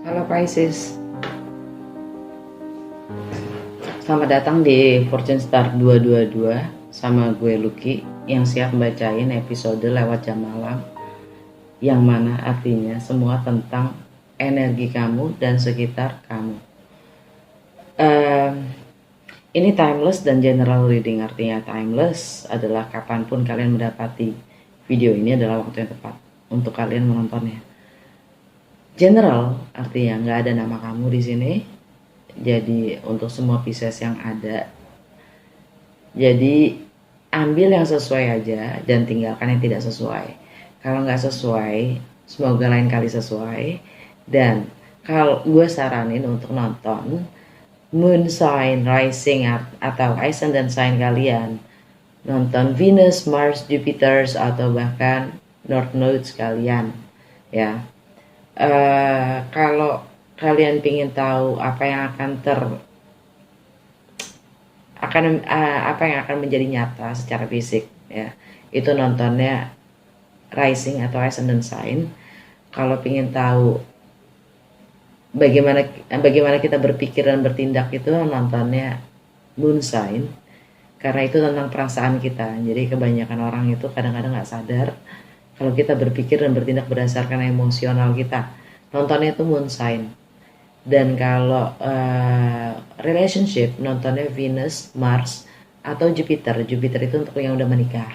Halo Pisces, selamat datang di Fortune Star 222 sama gue Lucky yang siap bacain episode lewat jam malam, yang mana artinya semua tentang energi kamu dan sekitar kamu. Ini timeless dan general reading. Artinya timeless adalah kapanpun kalian mendapati video ini adalah waktu yang tepat untuk kalian menontonnya. General artinya nggak ada nama kamu di sini. Jadi untuk semua Pisces yang ada, jadi ambil yang sesuai aja dan tinggalkan yang tidak sesuai. Kalau nggak sesuai, semoga lain kali sesuai. Dan kalau gue saranin untuk nonton Moon Sign, Rising atau Ascendant Sign kalian, nonton Venus, Mars, Jupiter atau bahkan North Nodes kalian, ya. Kalau kalian ingin tahu apa yang akan menjadi nyata secara fisik, ya, itu nontonnya Rising atau Ascendant Sign. Kalau ingin tahu bagaimana kita berpikir dan bertindak, itu nontonnya Moon Sign, karena itu tentang perasaan kita. Jadi kebanyakan orang itu kadang-kadang nggak sadar kalau kita berpikir dan bertindak berdasarkan emosional kita. Nontonnya itu Moon Sign. Dan kalau relationship, nontonnya Venus, Mars, atau Jupiter. Jupiter itu untuk yang udah menikah.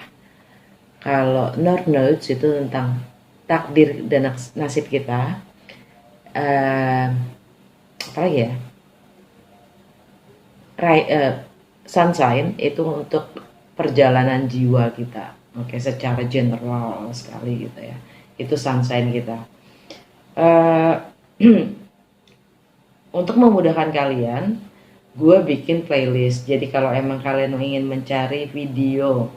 Kalau North Nodes itu tentang takdir dan nasib kita. Apalagi ya? Sunshine itu untuk perjalanan jiwa kita. Oke, secara general sekali gitu ya. Itu sunshine kita. Untuk memudahkan kalian, gue bikin playlist. Jadi kalau emang kalian ingin mencari video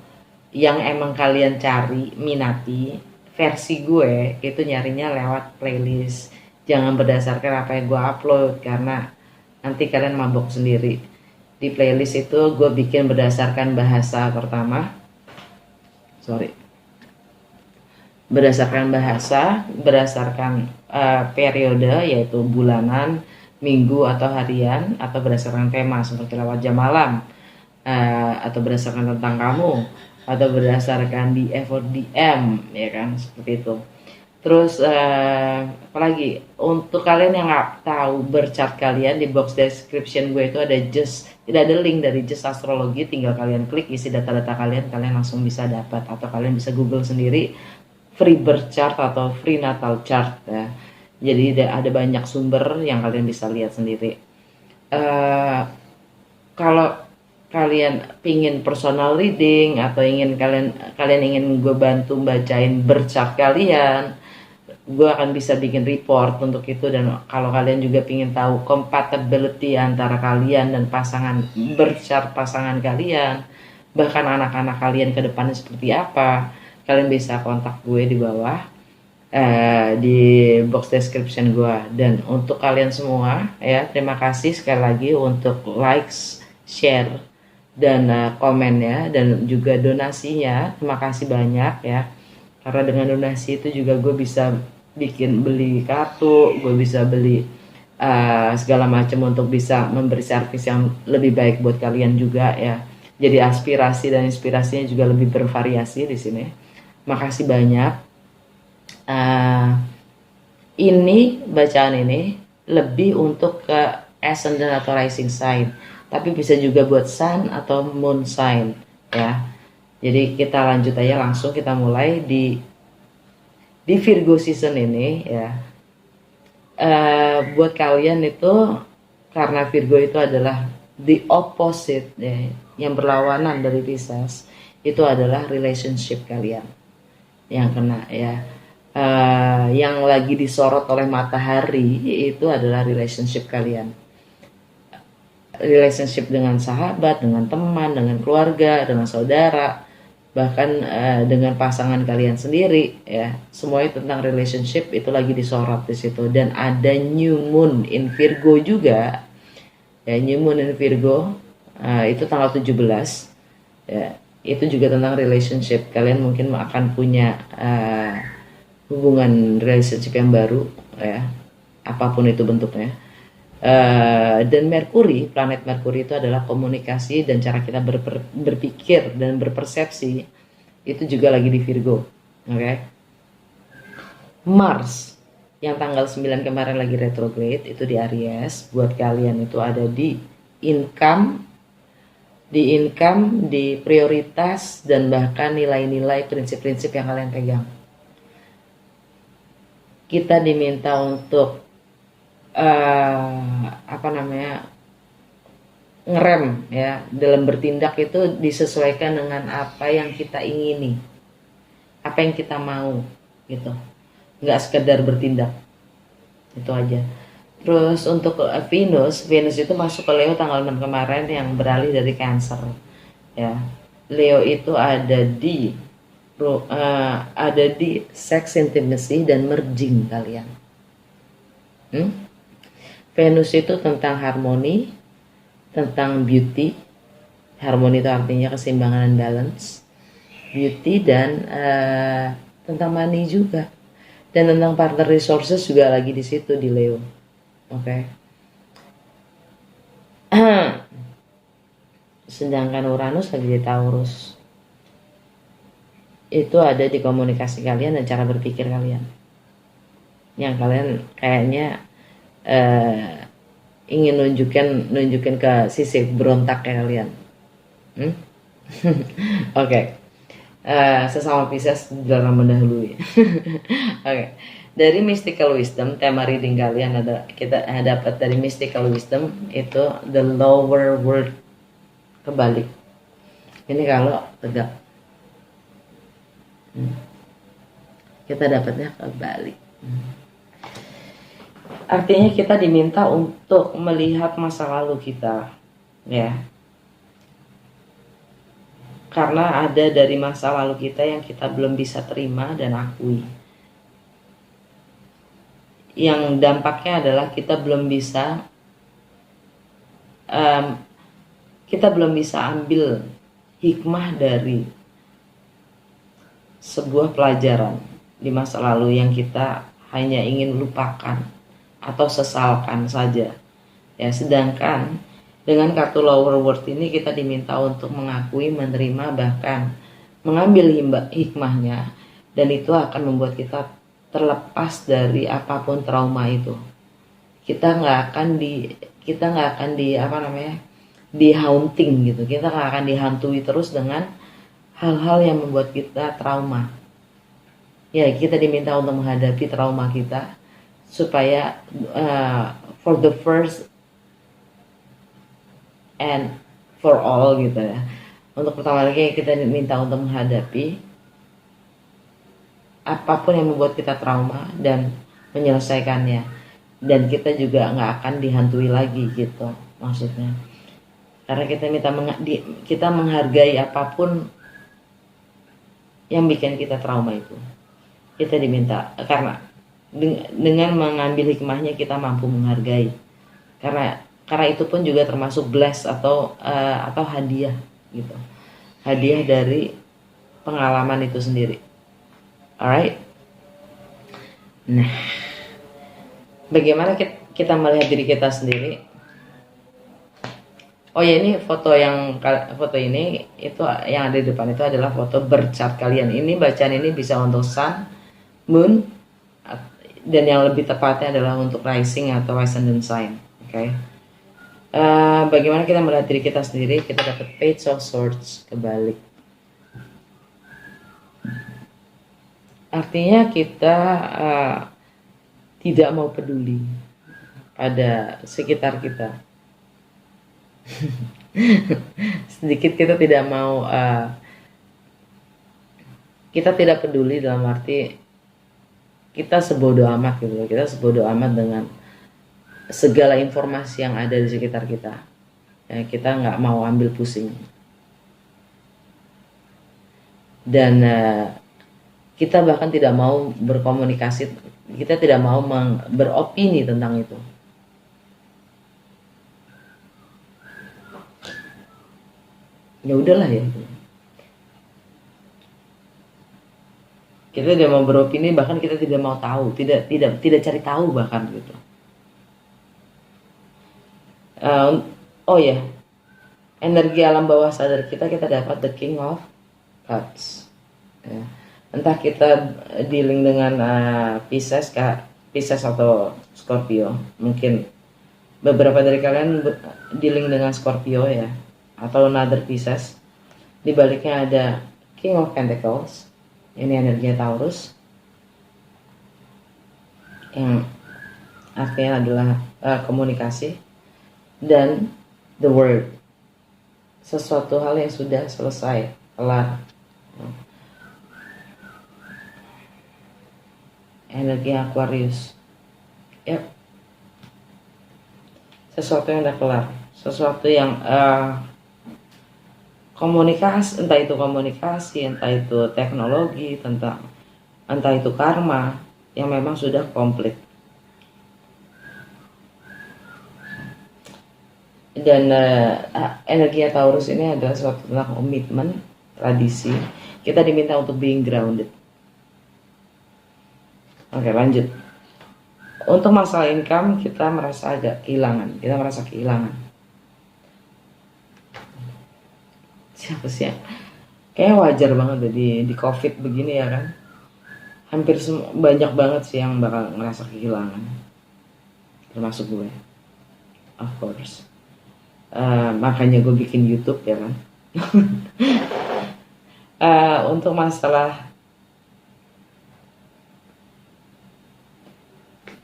yang emang kalian cari, minati, versi gue itu nyarinya lewat playlist. Jangan berdasarkan apa yang gue upload, karena nanti kalian mabok sendiri. Di playlist itu gue bikin berdasarkan bahasa pertama. Berdasarkan bahasa, berdasarkan periode, yaitu bulanan, minggu atau harian, atau berdasarkan tema seperti lewat jam malam, atau berdasarkan tentang kamu, atau berdasarkan DM, ya kan, seperti itu. Terus apalagi untuk kalian yang nggak tahu berchart kalian, di box description gue itu tidak ada link dari Just Astrologi. Tinggal kalian klik isi data-data kalian langsung bisa dapat, atau kalian bisa google sendiri free birth chart atau free natal chart, ya. Jadi ada banyak sumber yang kalian bisa lihat sendiri. Kalau kalian pingin personal reading atau kalian ingin gue bantu bacain birth chart kalian, gue akan bisa bikin report untuk itu. Dan kalau kalian juga pingin tahu compatibility antara kalian dan pasangan, birth chart pasangan kalian, bahkan anak-anak kalian ke depannya seperti apa, kalian bisa kontak gue di bawah, di box description gue. Dan untuk kalian semua, ya, terima kasih sekali lagi untuk likes, share, dan komennya, dan juga donasinya. Terima kasih banyak, ya, karena dengan donasi itu juga gue bisa beli kartu, gue bisa beli segala macam untuk bisa memberi servis yang lebih baik buat kalian juga, ya. Jadi aspirasi dan inspirasinya juga lebih bervariasi di sini. Makasih banyak. Ini bacaan ini lebih untuk ke ascendant atau rising sign, tapi bisa juga buat sun atau moon sign, ya. Jadi kita lanjut aja, langsung kita mulai di Virgo season ini, ya. Buat kalian itu, karena Virgo itu adalah the opposite, ya, yang berlawanan dari Pisces, itu adalah relationship kalian yang kena, ya. Yang lagi disorot oleh matahari itu adalah relationship kalian. Relationship dengan sahabat, dengan teman, dengan keluarga, dengan saudara, bahkan dengan pasangan kalian sendiri, ya. Semuanya tentang relationship itu lagi disorot di situ. Dan ada new moon in Virgo juga, ya. New moon in Virgo itu tanggal 17, ya. Itu juga tentang relationship. Kalian mungkin akan punya hubungan relationship yang baru, ya, apapun itu bentuknya. Dan Merkuri, planet Merkuri itu adalah komunikasi dan cara kita berpikir dan berpersepsi, itu juga lagi di Virgo. Oke. Mars yang tanggal 9 kemarin lagi retrograde itu di Aries. Buat kalian itu ada di income, di prioritas, dan bahkan nilai-nilai, prinsip-prinsip yang kalian pegang. Kita diminta untuk ngerem ya, dalam bertindak itu disesuaikan dengan apa yang kita ingini, apa yang kita mau gitu, nggak sekedar bertindak, itu aja. Terus untuk Venus itu masuk ke Leo tanggal 6 kemarin yang beralih dari Cancer ya. Leo itu ada di sex, intimacy, dan merging kalian. Venus itu tentang harmoni, tentang beauty. Harmoni itu artinya keseimbangan dan balance. Beauty dan tentang money juga. Dan tentang partner resources juga lagi di situ di Leo. Oke. Sedangkan Uranus lagi di Taurus. Itu ada di komunikasi kalian dan cara berpikir kalian. Yang kalian kayaknya ingin nunjukin ke sisi berontak kalian. Oke. Sesama Pisces dilarang mendahului. Oke. Dari mystical wisdom, tema reading kalian kita dapat dari mystical wisdom itu the lower world kebalik. Ini kalau tegak. Kita dapatnya kebalik. Artinya kita diminta untuk melihat masa lalu kita, ya. Karena ada dari masa lalu kita yang kita belum bisa terima dan akui. Yang dampaknya adalah kita belum bisa ambil hikmah dari sebuah pelajaran di masa lalu yang kita hanya ingin lupakan atau sesalkan saja ya. Sedangkan dengan kartu lower world ini kita diminta untuk mengakui, menerima, bahkan mengambil hikmahnya, dan itu akan membuat kita terlepas dari apapun trauma itu. Kita nggak akan di haunting gitu. Kita nggak akan dihantui terus dengan hal-hal yang membuat kita trauma. Ya, kita diminta untuk menghadapi trauma kita supaya for the first and for all gitu ya. Untuk pertama kali kita diminta untuk menghadapi apapun yang membuat kita trauma dan menyelesaikannya. Dan kita juga nggak akan dihantui lagi gitu maksudnya. Karena kita menghargai apapun yang bikin kita trauma itu. Kita diminta karena dengan mengambil hikmahnya kita mampu menghargai. Karena itu pun juga termasuk bless atau hadiah gitu. Hadiah dari pengalaman itu sendiri. Alright. Nah, bagaimana kita melihat diri kita sendiri? Oh ya, ini foto ini itu yang ada di depan itu adalah foto bercat kalian. Ini bacaan ini bisa untuk sun, moon, dan yang lebih tepatnya adalah untuk rising atau ascendant sign. Oke. Bagaimana kita melihat diri kita sendiri? Kita dapat Page of Swords kebalik. Artinya kita tidak mau peduli pada sekitar kita. Sedikit kita tidak mau, kita tidak peduli dalam arti kita sebodoh amat gitu. Kita sebodoh amat dengan segala informasi yang ada di sekitar kita. Ya, kita nggak mau ambil pusing. Dan kita bahkan tidak mau berkomunikasi, kita tidak mau beropini tentang itu. Ya udahlah ya. Kita tidak mau beropini, bahkan kita tidak mau tahu, tidak cari tahu bahkan gitu. Oh ya, energi alam bawah sadar kita dapat the King of Cups. Ya. Entah kita dealing dengan Pisces, Pisces atau Scorpio, mungkin beberapa dari kalian dealing dengan Scorpio ya, atau another Pisces. Di baliknya ada King of Pentacles, ini energi Taurus, yang artinya adalah komunikasi, dan the word, sesuatu hal yang sudah selesai, kelar. Energi Aquarius, yep. Sesuatu yang udah kelar, sesuatu yang komunikasi, entah itu komunikasi, entah itu teknologi, entah itu karma yang memang sudah komplit. Dan energi Taurus ini adalah suatu tentang komitmen, tradisi. Kita diminta untuk being grounded. Oke, lanjut. Untuk masalah income, kita merasa agak kehilangan. Kita merasa kehilangan. Siapa sih ya? Kayaknya wajar banget di COVID begini ya kan. Hampir banyak banget sih yang bakal ngerasa kehilangan. Termasuk gue. Of course. Makanya gue bikin YouTube ya kan. Untuk masalah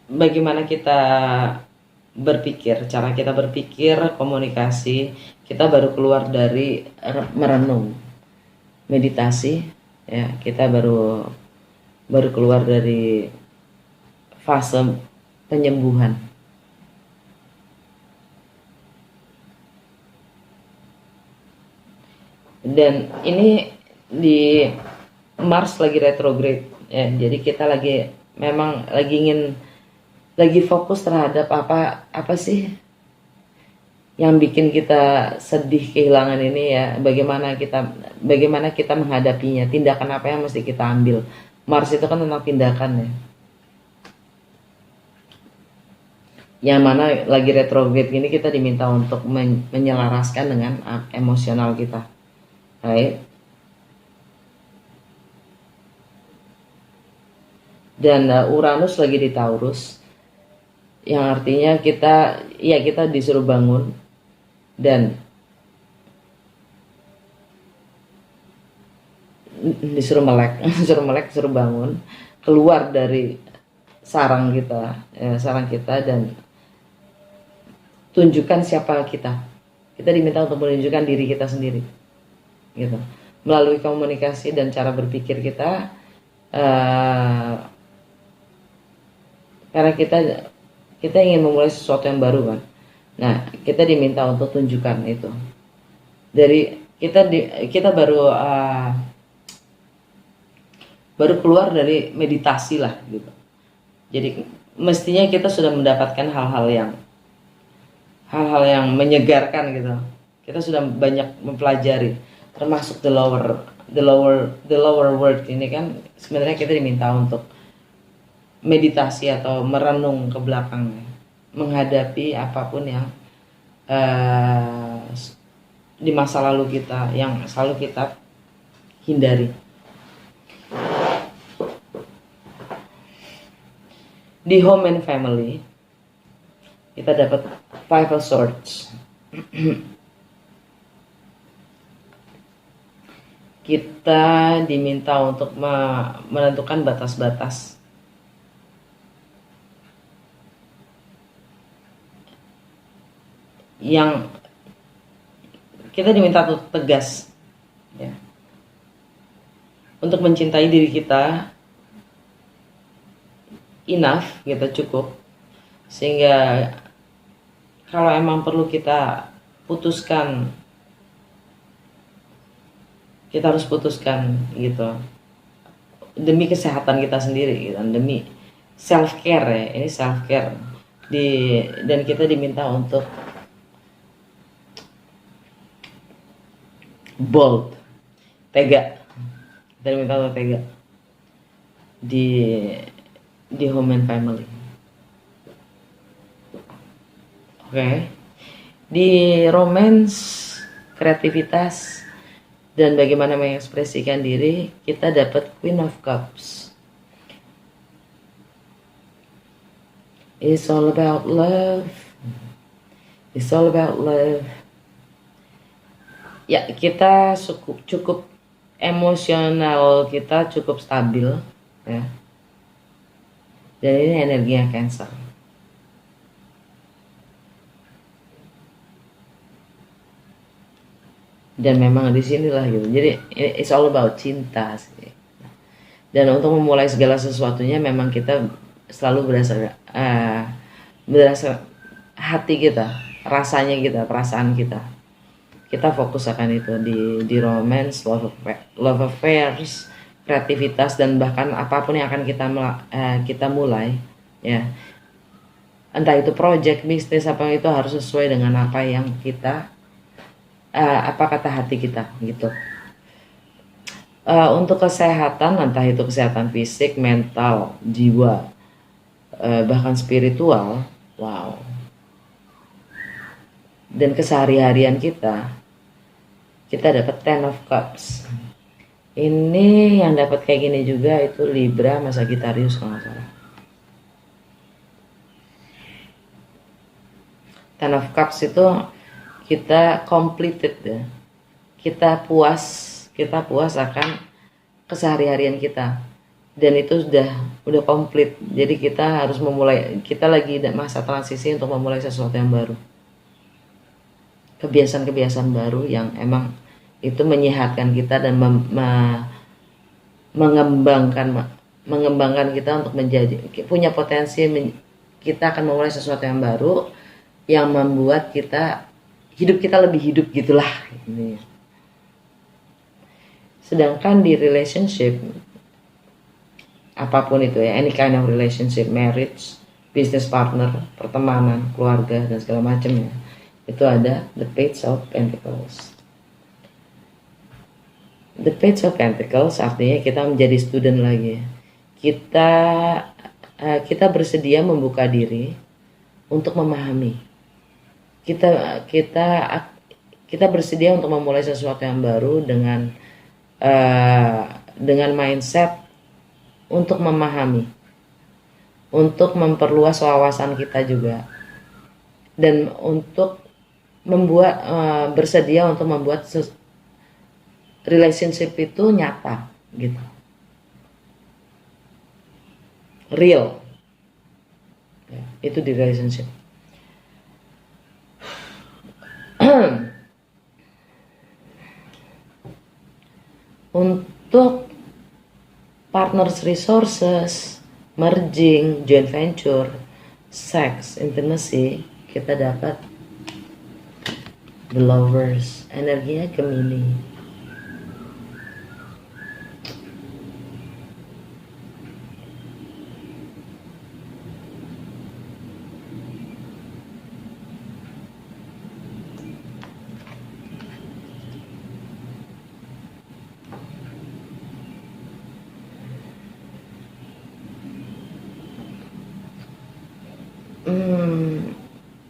bagaimana kita berpikir, cara kita berpikir, komunikasi, kita baru keluar dari merenung, meditasi, ya kita baru keluar dari fase penyembuhan. Dan ini di Mars lagi retrograde ya, jadi kita memang lagi fokus terhadap apa sih yang bikin kita sedih kehilangan ini ya, bagaimana kita menghadapinya, tindakan apa yang mesti kita ambil. Mars itu kan tentang tindakan ya, yang mana lagi retrograde ini kita diminta untuk menyelaraskan dengan emosional kita. Right? Dan Uranus lagi di Taurus, yang artinya kita disuruh bangun dan disuruh melek, disuruh bangun, keluar dari sarang kita dan tunjukkan siapa kita. Kita diminta untuk menunjukkan diri kita sendiri. Gitu, melalui komunikasi dan cara berpikir kita, karena kita ingin memulai sesuatu yang baru kan. Nah, kita diminta untuk tunjukkan itu. Dari kita baru keluar dari meditasi lah gitu. Jadi mestinya kita sudah mendapatkan hal-hal yang menyegarkan gitu. Kita sudah banyak mempelajari, termasuk the lower world ini kan. Sebenarnya kita diminta untuk meditasi atau merenung ke belakang, menghadapi apapun yang di masa lalu kita yang selalu kita hindari. Di home and family kita dapat Five of Swords. Kita diminta untuk menentukan batas-batas yang kita diminta untuk tegas ya, untuk mencintai diri kita enough, kita cukup, sehingga kalau emang perlu kita putuskan, kita harus putuskan gitu, demi kesehatan kita sendiri gitu, demi self care ya, ini self care dan kita diminta untuk bold, tega, kita diminta untuk tega di home and family. Oke. Di romance, kreativitas, dan bagaimana mengekspresikan diri, kita dapat Queen of Cups. It's all about love. It's all about love. Ya, kita cukup emosional, kita cukup stabil, ya. Dan ini energinya Cancer. Dan memang disinilah gitu. Jadi it's all about cinta sih. Dan untuk memulai segala sesuatunya memang kita selalu berasa hati kita, rasanya kita, perasaan kita. Kita fokus akan itu di romance, love affairs, kreativitas, dan bahkan apapun yang akan kita mulai, ya. Entah itu project, bisnis, apa itu harus sesuai dengan apa yang kita apa kata hati kita gitu. Untuk kesehatan, entah itu kesehatan fisik, mental, jiwa, bahkan spiritual, wow. Dan kesehari-harian kita dapat Ten of Cups. Ini yang dapat kayak gini juga itu Libra sama Sagittarius kalau nggak salah. Ten of Cups itu kita completed ya. Kita puas akan kesehari-harian kita. Dan itu udah komplit. Jadi kita harus memulai, kita lagi masa transisi untuk memulai sesuatu yang baru. Kebiasaan-kebiasaan baru yang emang itu menyehatkan kita dan mengembangkan kita untuk menjadi punya potensi. Kita akan memulai sesuatu yang baru yang membuat hidup kita lebih hidup gitulah. Sedangkan di relationship, apapun itu ya, any kind of relationship, marriage, business partner, pertemanan, keluarga, dan segala macamnya, itu ada the Page of Pentacles. The Page of Pentacles artinya kita menjadi student lagi. Kita bersedia membuka diri untuk memahami. Kita bersedia untuk memulai sesuatu yang baru dengan mindset untuk memahami, untuk memperluas wawasan kita juga, dan untuk bersedia untuk membuat relationship itu nyata gitu, real ya, itu di relationship. Untuk partners resources, merging, joint venture, sex, intimacy, kita dapat the Lovers, energinya Gemini.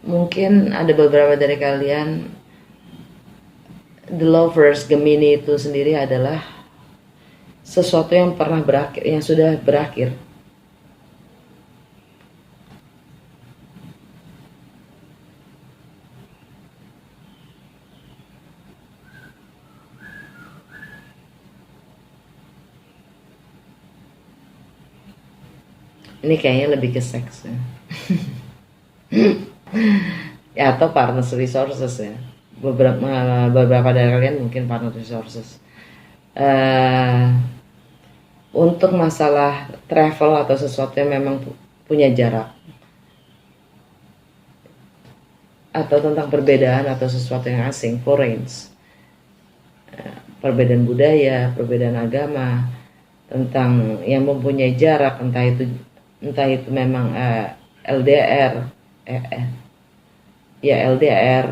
Mungkin ada beberapa dari kalian, the Lovers Gemini itu sendiri adalah sesuatu yang pernah berakhir, yang sudah berakhir. Ini kayaknya lebih ke seks ya. Ya, atau partners resources ya. Beberapa dari kalian mungkin partner resources. Untuk masalah travel atau sesuatu yang memang punya jarak, atau tentang perbedaan atau sesuatu yang asing, foreign, perbedaan budaya, perbedaan agama, tentang yang mempunyai jarak, entah itu memang LDR, LDR,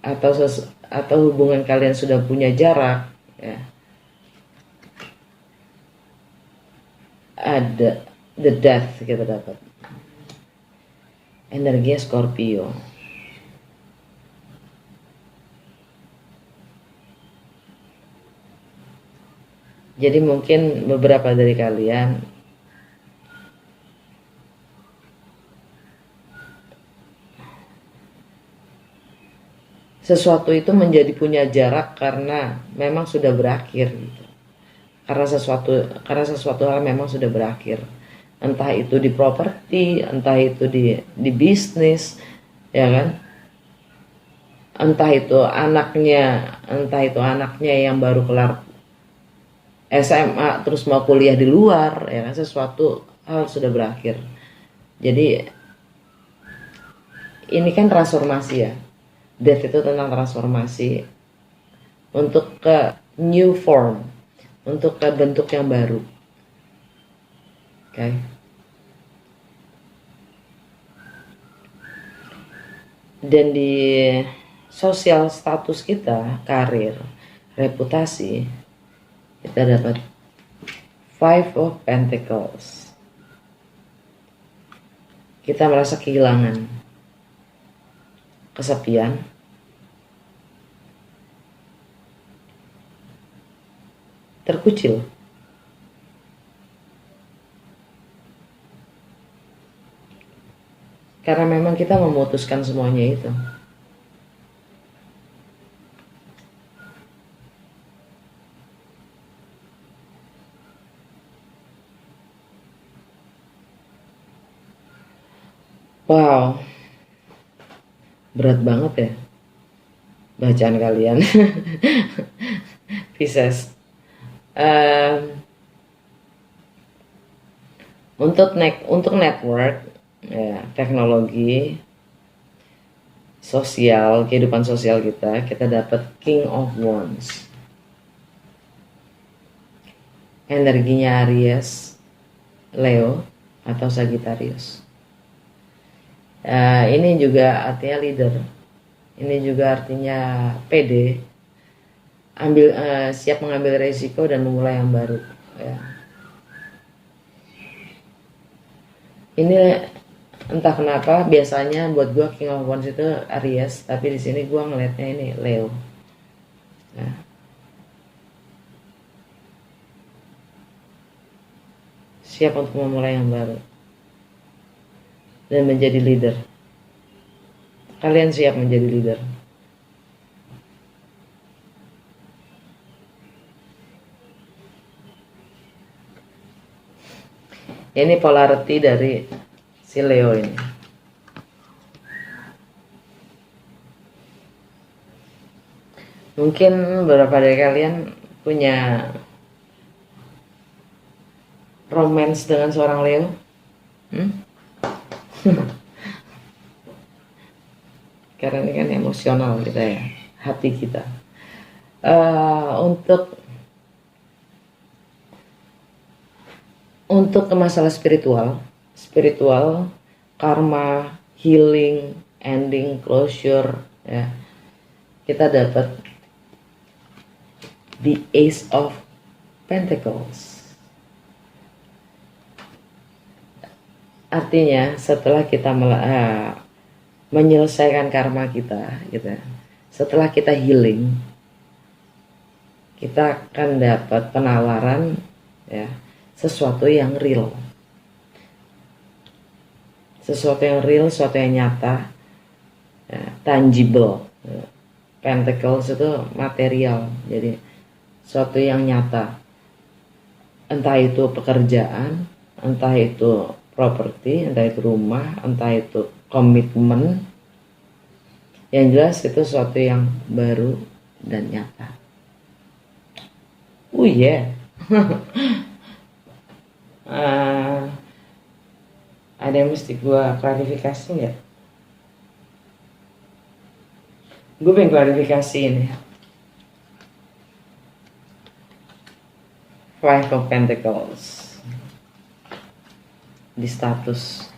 atau hubungan kalian sudah punya jarak ya. Ada the death kita dapat, energinya Scorpio. Jadi mungkin beberapa dari kalian sesuatu itu menjadi punya jarak karena memang sudah berakhir gitu. Karena sesuatu hal memang sudah berakhir. Entah itu di properti, entah itu di bisnis, ya kan? Entah itu anaknya yang baru kelar SMA terus mau kuliah di luar, ya kan? Sesuatu hal sudah berakhir. Jadi ini kan transformasi ya. Death itu tentang transformasi untuk ke new form, untuk ke bentuk yang baru. Oke. Dan di sosial status kita, karir, reputasi, kita dapat Five of Pentacles. Kita merasa kehilangan, kesepian, terkucil. Karena memang kita memutuskan semuanya itu. Wow, berat banget ya bacaan kalian. Pisces. Untuk network, ya, teknologi, sosial, kehidupan sosial kita dapat King of Wands. Energinya Aries, Leo, atau Sagittarius. Ini juga artinya leader. Ini juga artinya pede, siap mengambil resiko dan memulai yang baru. Ya. Ini entah kenapa biasanya buat gue King of Wands itu Aries, tapi di sini gue ngelihatnya ini Leo. Ya. Siap untuk memulai yang baru dan menjadi leader. Kalian siap menjadi leader. Ini polarity dari si Leo ini. Mungkin beberapa dari kalian punya romance dengan seorang Leo. Karena ini kan emosional kita ya, hati kita. Untuk ke masalah spiritual, karma, healing, ending, closure, ya, kita dapat the Ace of Pentacles. Artinya setelah kita menyelesaikan karma kita, gitu, setelah kita healing, kita akan dapat penawaran, ya, sesuatu yang real, sesuatu yang nyata, ya, tangible. Pentacles itu material, jadi sesuatu yang nyata, entah itu pekerjaan, entah itu properti, entah itu rumah, entah itu komitmen. Yang jelas itu sesuatu yang baru dan nyata. Yeah. Ada yang mesti gue klarifikasi nggak? Gue pengen klarifikasi ini. Five of Pentacles di status.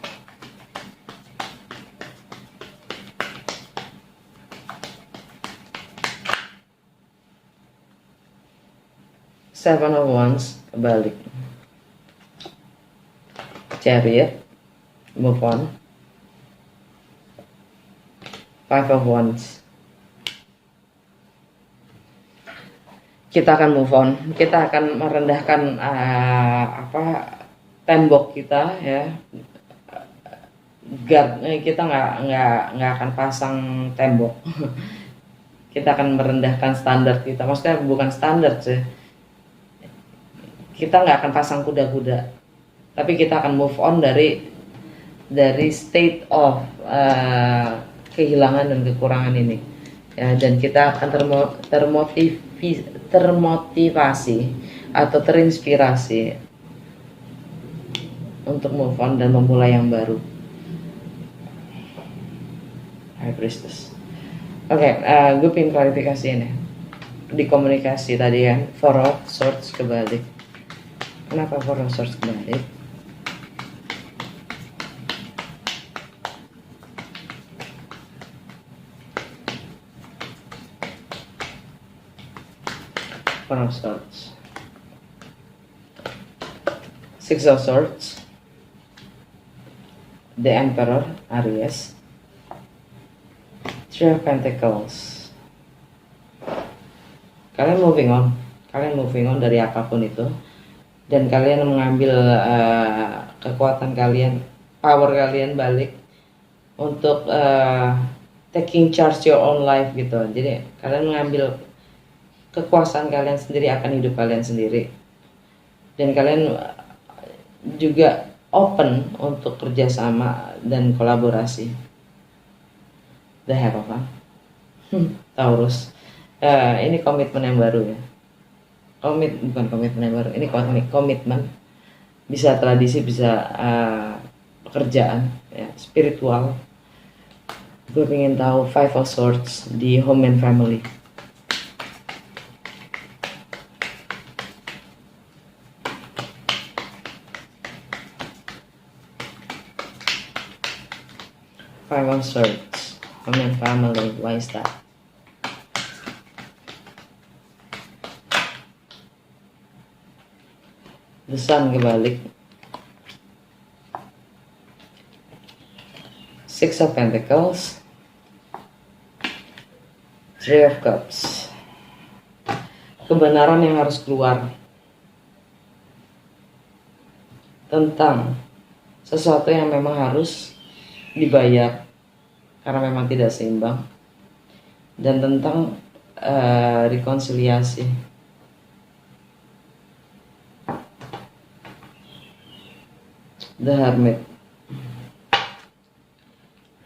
Seven of Wands kebalik. Chariot, move on. Five of Wands. kita akan move on, kita akan merendahkan tembok kita ya, kita nggak akan pasang tembok. Kita akan merendahkan standar kita, maksudnya bukan standar sih, kita nggak akan pasang kuda-kuda, tapi kita akan move on dari state of kehilangan dan kekurangan ini ya, dan kita akan termotivasi atau terinspirasi untuk move on dan memulai yang baru. High Priestess. Oke, gue pengen klarifikasi ini di komunikasi tadi kan, Four of Swords kebalik. Kenapa Four of Swords kebalik? Four of Swords, Six of Swords, the Emperor Aries, Three of Pentacles. Kalian moving on dari apapun itu, dan kalian mengambil kekuatan kalian, power kalian balik untuk taking charge your own life gitu. Jadi kalian mengambil kekuasaan kalian sendiri akan hidup kalian sendiri, dan kalian juga open untuk kerjasama dan kolaborasi. The Hierophant, Taurus. Ini komitmen yang baru ya. Bukan komitmen yang baru. Ini komitmen. Bisa tradisi, bisa pekerjaan, ya, spiritual. Gue pengen tahu Five of Swords di home and family. Five of Swords. Home and family, why is that? The Sun kebalik. Six of Pentacles, Three of Cups. Kebenaran yang harus keluar tentang sesuatu yang memang harus dibayar karena memang tidak seimbang, dan tentang rekonsiliasi. The Hermit,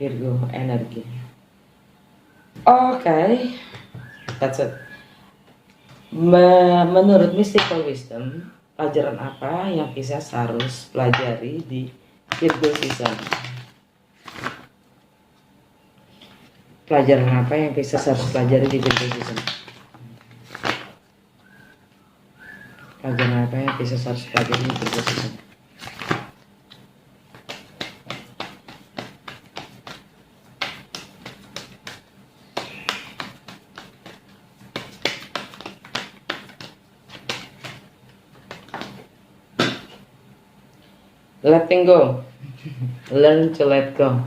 Virgo energi. Oke, that's it. Menurut Mystical Wisdom, pelajaran apa yang Pisces harus pelajari di Virgo season? Pelajaran apa yang Pisces harus pelajari di Virgo season? Pelajaran apa yang Pisces harus pelajari di Virgo season? Letting go. Learn to let go.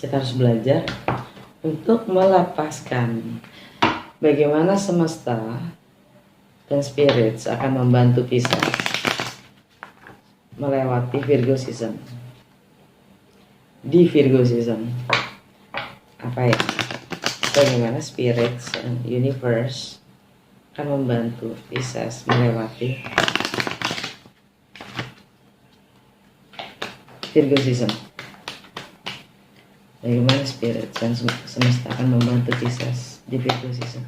Kita harus belajar untuk melepaskan. Bagaimana semesta dan spirits akan membantu kita melewati Virgo season. Di Virgo season, apa ya? Bagaimana spirits and universe akan membantu Pisces melewati Virgo season. Bagaimana spirit dan semesta akan membantu Pisces di Virgo season.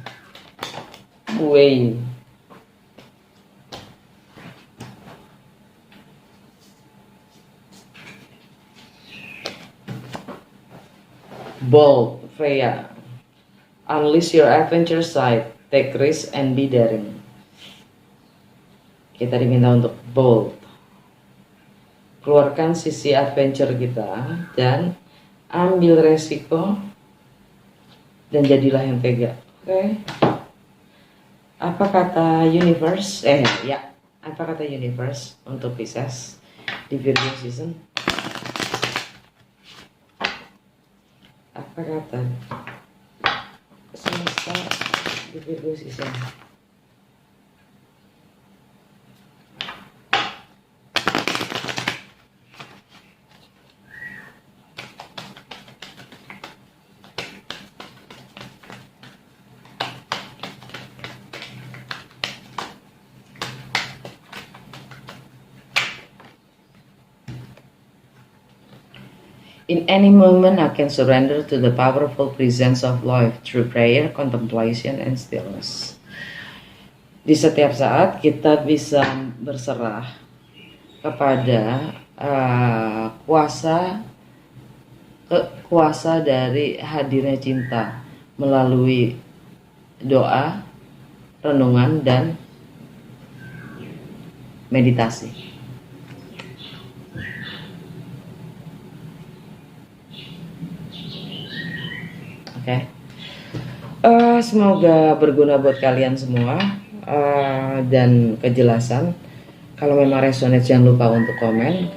Bold, Freya. Unleash your adventure side. Take risk and be daring. Kita diminta untuk bold. Keluarkan sisi adventure kita dan ambil resiko dan jadilah yang tega. Oke. Apa kata universe? Apa kata universe untuk Pisces di Virgo season? kesepakatan semesta di sisa. In any moment, I can surrender to the powerful presence of life through prayer, contemplation, and stillness. Di setiap saat kita bisa berserah kepada kuasa dari hadirnya cinta melalui doa, renungan, dan meditasi. Oke. Semoga berguna buat kalian semua dan kejelasan. Kalau memang resonate jangan lupa untuk komen.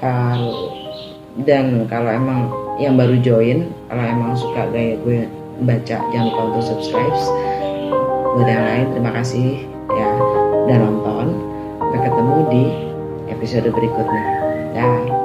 Dan kalau emang yang baru join, kalau emang suka gaya gue baca, jangan lupa untuk subscribe. Buat yang lain terima kasih ya dan nonton. Sampai ketemu di episode berikutnya. Dah.